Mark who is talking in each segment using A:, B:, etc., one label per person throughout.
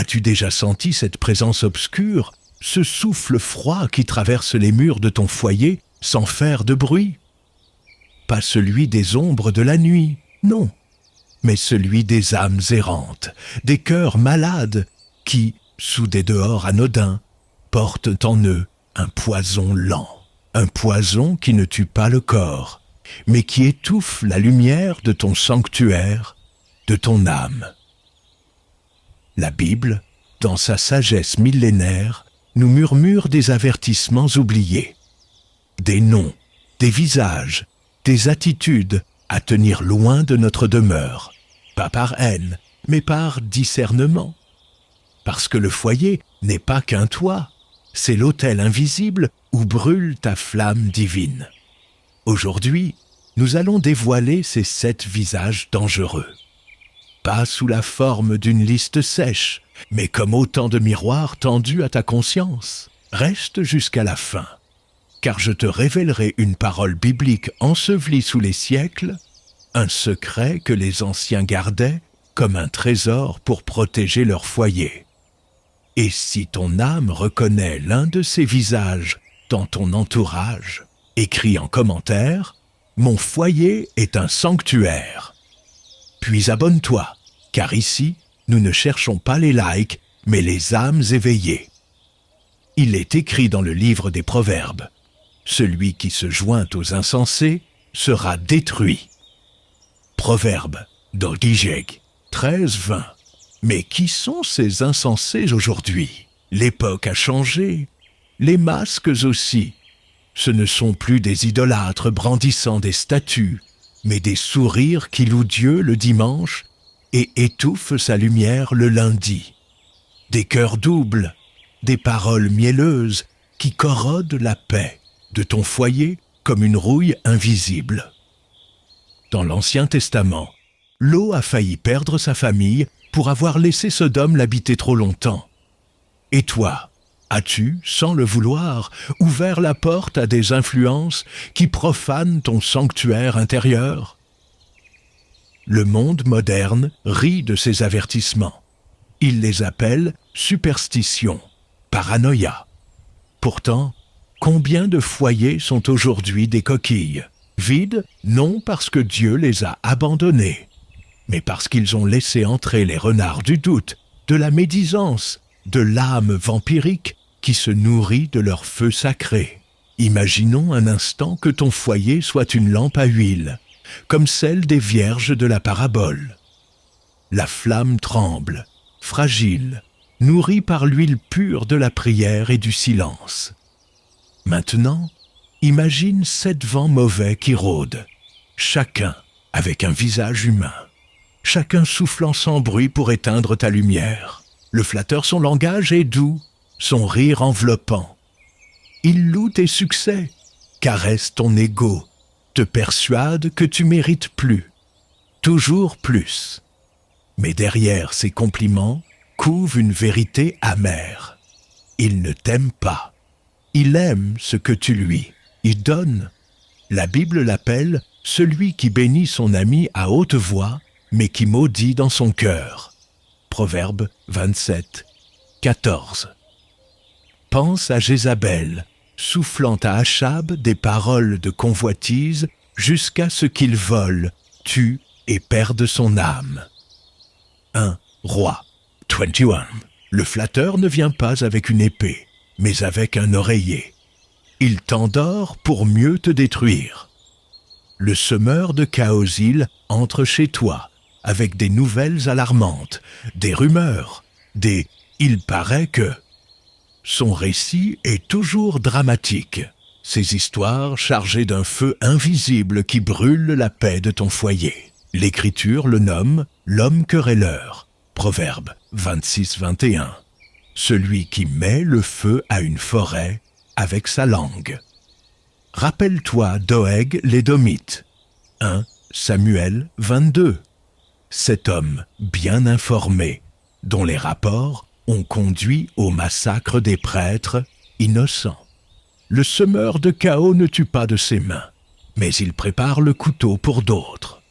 A: As-tu déjà senti cette présence obscure, ce souffle froid qui traverse les murs de ton foyer sans faire de bruit? Pas celui des ombres de la nuit, non, mais celui des âmes errantes, des cœurs malades qui, sous des dehors anodins, portent en eux un poison lent, un poison qui ne tue pas le corps, mais qui étouffe la lumière de ton sanctuaire, de ton âme. La Bible, dans sa sagesse millénaire, nous murmure des avertissements oubliés, des noms, des visages, des attitudes à tenir loin de notre demeure, pas par haine, mais par discernement. Parce que le foyer n'est pas qu'un toit, c'est l'autel invisible où brûle ta flamme divine. Aujourd'hui, nous allons dévoiler ces 7 visages dangereux. Pas sous la forme d'une liste sèche, mais comme autant de miroirs tendus à ta conscience. Reste jusqu'à la fin, car je te révélerai une parole biblique ensevelie sous les siècles, un secret que les anciens gardaient comme un trésor pour protéger leur foyer. Et si ton âme reconnaît l'un de ces visages dans ton entourage, écris en commentaire « Mon foyer est un sanctuaire ». Puis abonne-toi, car ici, nous ne cherchons pas les likes, mais les âmes éveillées. Il est écrit dans le livre des Proverbes, « Celui qui se joint aux insensés sera détruit ». Proverbe d'Odigeg 13-20. Mais qui sont ces insensés aujourd'hui? L'époque a changé, les masques aussi. Ce ne sont plus des idolâtres brandissant des statues, mais des sourires qui louent Dieu le dimanche et étouffent sa lumière le lundi. Des cœurs doubles, des paroles mielleuses qui corrodent la paix de ton foyer comme une rouille invisible. Dans l'Ancien Testament, Lot a failli perdre sa famille pour avoir laissé Sodome l'habiter trop longtemps. Et toi, as-tu, sans le vouloir, ouvert la porte à des influences qui profanent ton sanctuaire intérieur? Le monde moderne rit de ces avertissements. Il les appelle superstition, paranoïa. Pourtant, combien de foyers sont aujourd'hui des coquilles, vides non parce que Dieu les a abandonnés, mais parce qu'ils ont laissé entrer les renards du doute, de la médisance, de l'âme vampirique qui se nourrit de leur feu sacré. Imaginons un instant que ton foyer soit une lampe à huile, comme celle des vierges de la parabole. La flamme tremble, fragile, nourrie par l'huile pure de la prière et du silence. Maintenant, imagine 7 vents mauvais qui rôdent, chacun avec un visage humain, chacun soufflant sans bruit pour éteindre ta lumière. Le flatteur, son langage est doux, son rire enveloppant. Il loue tes succès, caresse ton ego, te persuade que tu mérites plus, toujours plus. Mais derrière ces compliments couve une vérité amère. Il ne t'aime pas. Il aime ce que tu lui. Il donne. La Bible l'appelle « celui qui bénit son ami à haute voix, mais qui maudit dans son cœur ». Proverbe 27, 14. Pense à Jézabel, soufflant à Achab des paroles de convoitise jusqu'à ce qu'il vole, tue et perde son âme. 1 Roi 21. Le flatteur ne vient pas avec une épée, mais avec un oreiller. Il t'endort pour mieux te détruire. Le semeur de Chaosil entre chez toi avec des nouvelles alarmantes, des rumeurs, des « il paraît que ». Son récit est toujours dramatique. Ces histoires chargées d'un feu invisible qui brûle la paix de ton foyer. L'Écriture le nomme l'homme querelleur. Proverbe 26-21. Celui qui met le feu à une forêt avec sa langue. Rappelle-toi Doeg l'Édomite. 1 Samuel 22. Cet homme bien informé, dont les rapports ont conduit au massacre des prêtres innocents. Le semeur de chaos ne tue pas de ses mains, mais il prépare le couteau pour d'autres.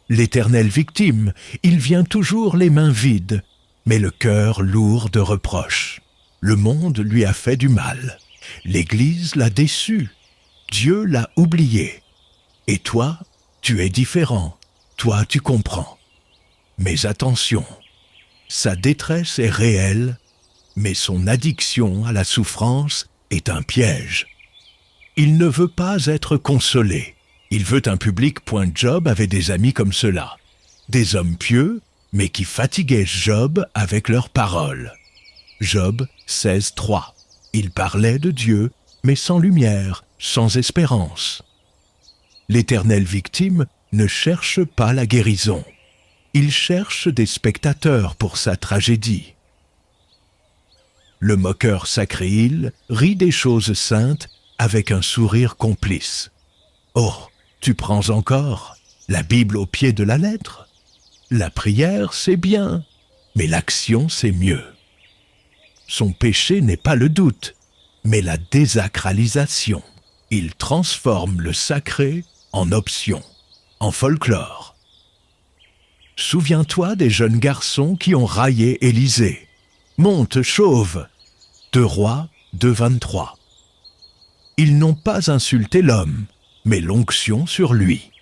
A: L'éternelle victime, il vient toujours les mains vides, mais le cœur lourd de reproches. Le monde lui a fait du mal. L'Église l'a déçu. Dieu l'a oublié. Et toi, tu es différent. Toi, tu comprends. Mais attention, sa détresse est réelle, mais son addiction à la souffrance est un piège. Il ne veut pas être consolé. Il veut un public. Job avait des amis comme cela. Des hommes pieux, mais qui fatiguaient Job avec leurs paroles. Job 16:3. Il parlait de Dieu, mais sans lumière, sans espérance. L'éternelle victime ne cherche pas la guérison. Il cherche des spectateurs pour sa tragédie. Le moqueur sacréil rit des choses saintes avec un sourire complice. Oh, tu prends encore la Bible au pied de la lettre? La prière, c'est bien, mais l'action, c'est mieux. Son péché n'est pas le doute, mais la désacralisation. Il transforme le sacré en option, en folklore. Souviens-toi des jeunes garçons qui ont raillé Élisée. Monte, chauve. 2 Rois 2:23. Ils n'ont pas insulté l'homme, mais l'onction sur lui.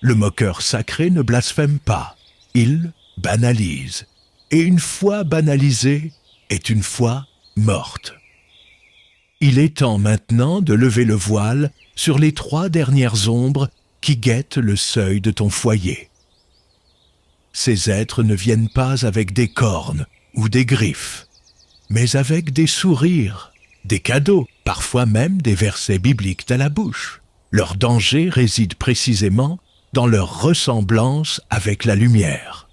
A: Le moqueur sacré ne blasphème pas, il banalise. Et une foi banalisée est une foi morte. Il est temps maintenant de lever le voile sur les 3 dernières ombres qui guettent le seuil de ton foyer. Ces êtres ne viennent pas avec des cornes ou des griffes, mais avec des sourires, des cadeaux, parfois même des versets bibliques à la bouche. Leur danger réside précisément dans leur ressemblance avec la lumière.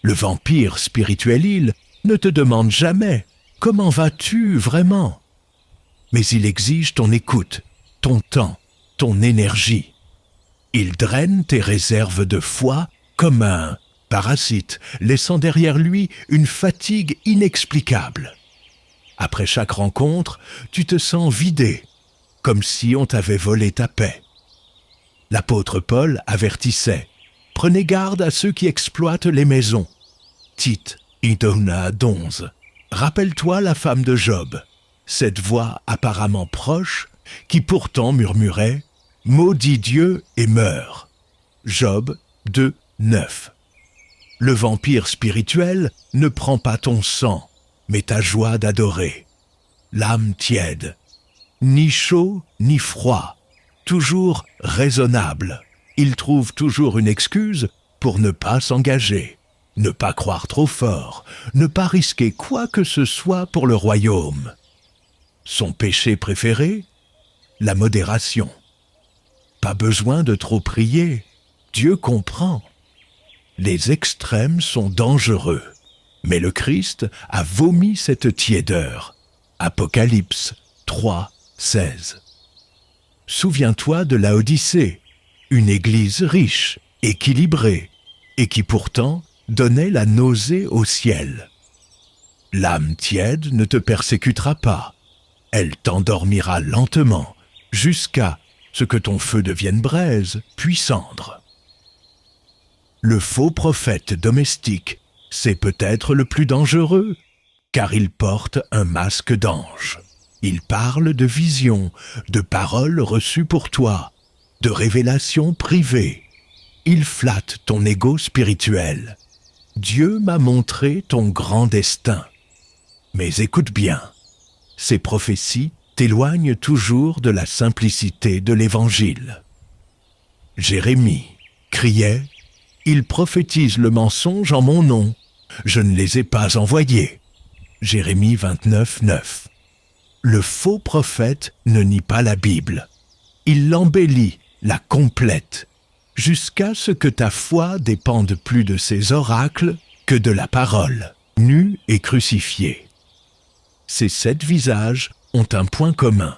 A: Le vampire spirituel ne te demande jamais « Comment vas-tu vraiment ?» Mais il exige ton écoute, ton temps, ton énergie. Il draine tes réserves de foi comme un parasite, laissant derrière lui une fatigue inexplicable. Après chaque rencontre, tu te sens vidé, comme si on t'avait volé ta paix. L'apôtre Paul avertissait « Prenez garde à ceux qui exploitent les maisons. » Tite, Idona 11. Rappelle-toi la femme de Job, cette voix apparemment proche qui pourtant murmurait « Maudit Dieu et meurs » Job 2:9. Le vampire spirituel ne prend pas ton sang, mais ta joie d'adorer. L'âme tiède, ni chaud ni froid, toujours raisonnable. Il trouve toujours une excuse pour ne pas s'engager, ne pas croire trop fort, ne pas risquer quoi que ce soit pour le royaume. Son péché préféré? La modération. Pas besoin de trop prier, Dieu comprend. Les extrêmes sont dangereux, mais le Christ a vomi cette tiédeur. Apocalypse 3:16. Souviens-toi de Laodicée, une église riche, équilibrée, et qui pourtant donnait la nausée au ciel. L'âme tiède ne te persécutera pas, elle t'endormira lentement, jusqu'à ce que ton feu devienne braise, puis cendre. Le faux prophète domestique, c'est peut-être le plus dangereux, car il porte un masque d'ange. Il parle de visions, de paroles reçues pour toi, de révélations privées. Il flatte ton ego spirituel. Dieu m'a montré ton grand destin. Mais écoute bien, ces prophéties t'éloignent toujours de la simplicité de l'Évangile. Jérémie criait « Ils prophétisent le mensonge en mon nom, je ne les ai pas envoyés. » Jérémie 29:9. Le faux prophète ne nie pas la Bible. Il l'embellit, la complète, jusqu'à ce que ta foi dépende plus de ses oracles que de la parole, nue et crucifiée. Ces 7 visages ont un point commun.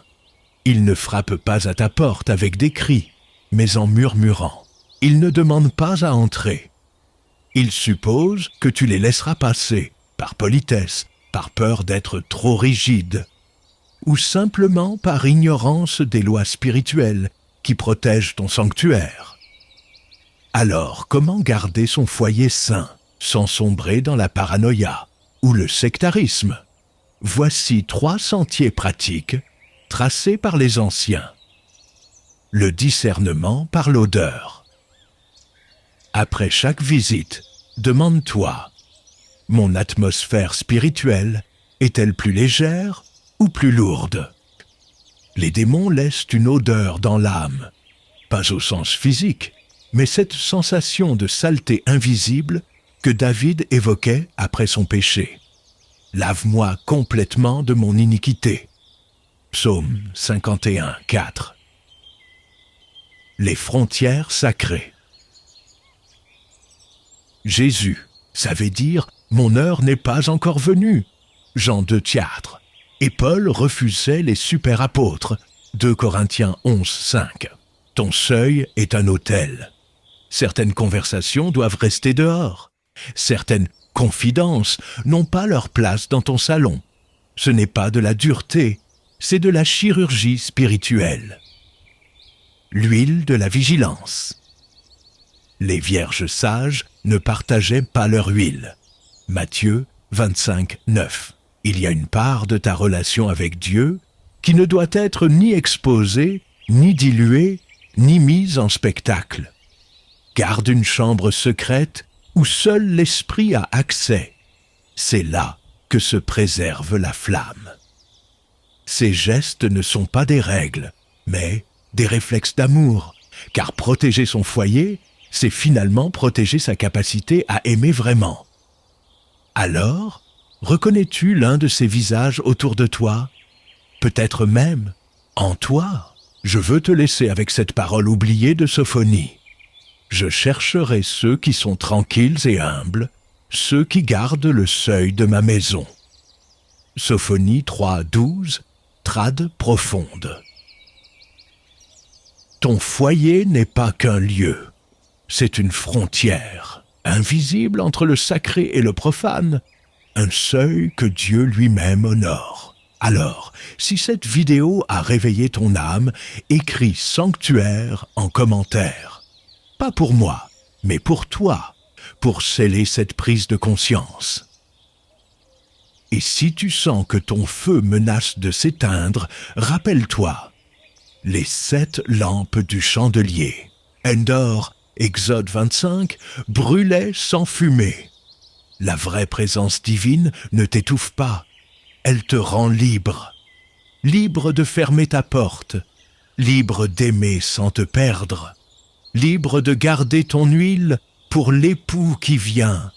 A: Ils ne frappent pas à ta porte avec des cris, mais en murmurant. Ils ne demandent pas à entrer. Ils supposent que tu les laisseras passer, par politesse, par peur d'être trop rigide, ou simplement par ignorance des lois spirituelles qui protègent ton sanctuaire. Alors, comment garder son foyer sain, sans sombrer dans la paranoïa ou le sectarisme. Voici 3 sentiers pratiques tracés par les anciens. Le discernement par l'odeur. Après chaque visite, demande-toi, mon atmosphère spirituelle est-elle plus légère ou plus lourde? Les démons laissent une odeur dans l'âme, pas au sens physique, mais cette sensation de saleté invisible que David évoquait après son péché. Lave-moi complètement de mon iniquité. Psaume 51, 4. Les frontières sacrées. Jésus savait dire « Mon heure n'est pas encore venue » Jean 2, 4. Et Paul refusait les super-apôtres 2 Corinthiens 11, 5. Ton seuil est un autel. Certaines conversations doivent rester dehors. Certaines confidences n'ont pas leur place dans ton salon. Ce n'est pas de la dureté, c'est de la chirurgie spirituelle. L'huile de la vigilance. Les vierges sages ne partageaient pas leur huile. Matthieu 25, 9. Il y a une part de ta relation avec Dieu qui ne doit être ni exposée, ni diluée, ni mise en spectacle. Garde une chambre secrète où seul l'esprit a accès. C'est là que se préserve la flamme. Ces gestes ne sont pas des règles, mais des réflexes d'amour, car protéger son foyer, c'est finalement protéger sa capacité à aimer vraiment. Alors, reconnais-tu l'un de ces visages autour de toi? Peut-être même en toi. Je veux te laisser avec cette parole oubliée de Sophonie. Je chercherai ceux qui sont tranquilles et humbles, ceux qui gardent le seuil de ma maison. Sophonie 3, 12, trad profonde. Ton foyer n'est pas qu'un lieu, c'est une frontière, invisible entre le sacré et le profane, un seuil que Dieu lui-même honore. Alors, si cette vidéo a réveillé ton âme, écris sanctuaire en commentaire. Pas pour moi, mais pour toi, pour sceller cette prise de conscience. Et si tu sens que ton feu menace de s'éteindre, rappelle-toi, les 7 lampes du chandelier. Endor, Exode 25, brûlaient sans fumée. La vraie présence divine ne t'étouffe pas, elle te rend libre. Libre de fermer ta porte, libre d'aimer sans te perdre, libre de garder ton huile pour l'époux qui vient,